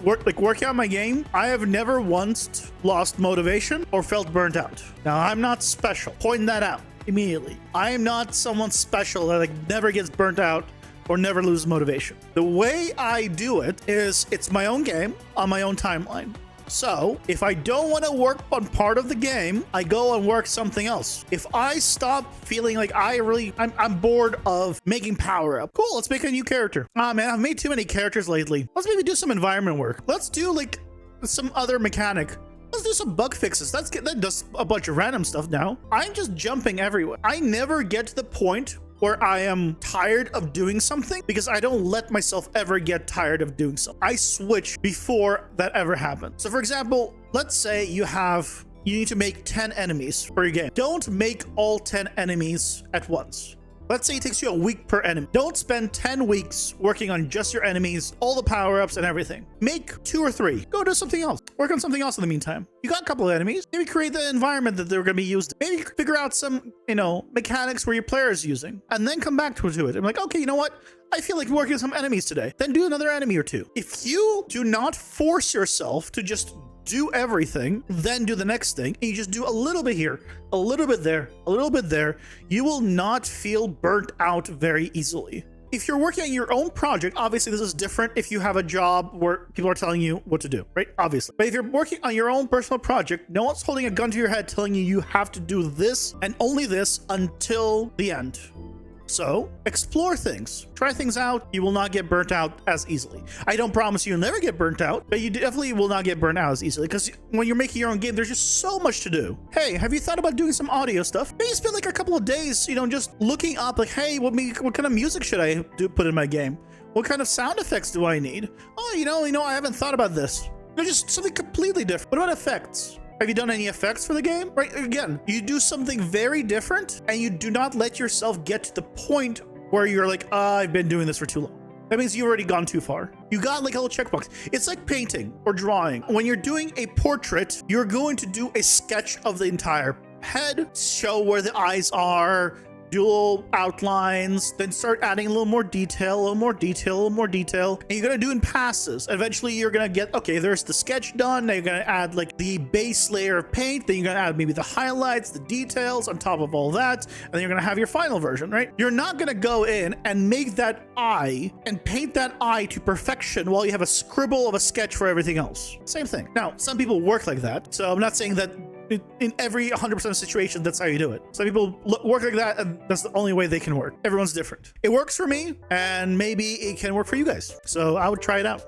working on my game, I have never once lost motivation or felt burnt out. Now, I'm not special. Point that out immediately. I am not someone special that like never gets burnt out or never loses motivation. The way I do it is it's my own game on my own timeline. So if I don't want to work on part of the game, I go and work something else. If I stop feeling like I'm bored of making power up, cool, let's make a new character. Ah man, I've made too many characters lately. Let's maybe do some environment work. Let's do like some other mechanic. Let's do some bug fixes. That does a bunch of random stuff now. I'm just jumping everywhere. I never get to the point where I am tired of doing something because I don't let myself ever get tired of doing something. I switch before that ever happens. So for example, let's say you need to make 10 enemies for your game. Don't make all 10 enemies at once. Let's say it takes you a week per enemy. Don't spend 10 weeks working on just your enemies, all the power-ups and everything. Make 2 or 3. Go do something else. Work on something else in the meantime. You got a couple of enemies. Maybe create the environment that they're going to be used. Maybe figure out some, mechanics where your player is using. And then come back to it. I'm like, okay, you know what? I feel like working on some enemies today. Then do another enemy or 2. If you do not force yourself to just do everything, then do the next thing, and you just do a little bit here, a little bit there, a little bit there, you will not feel burnt out very easily. If you're working on your own project, obviously this is different if you have a job where people are telling you what to do, right? Obviously. But if you're working on your own personal project, no one's holding a gun to your head telling you you have to do this and only this until the end. So explore things, try things out. You will not get burnt out as easily. I don't promise you'll never get burnt out, but you definitely will not get burnt out as easily because when you're making your own game, there's just so much to do. Hey, have you thought about doing some audio stuff? Maybe spend like a couple of days, just looking up like, hey, what kind of music should I put in my game? What kind of sound effects do I need? Oh, I haven't thought about this. Just something completely different. What about effects? Have you done any effects for the game? Right, again, you do something very different and you do not let yourself get to the point where you're like, I've been doing this for too long. That means you've already gone too far. You got like a little checkbox. It's like painting or drawing. When you're doing a portrait, you're going to do a sketch of the entire head, show where the eyes are, do little outlines, then start adding a little more detail, a little more detail, a little more detail. And you're gonna do in passes. Eventually you're gonna get, okay, there's the sketch done. Now you're gonna add like the base layer of paint. Then you're gonna add maybe the highlights, the details on top of all that. And then you're gonna have your final version, right? You're not gonna go in and make that eye and paint that eye to perfection while you have a scribble of a sketch for everything else. Same thing. Now, some people work like that. So I'm not saying that in every 100% situation, that's how you do it. Some people work like that, and that's the only way they can work. Everyone's different. It works for me, and maybe it can work for you guys. So I would try it out.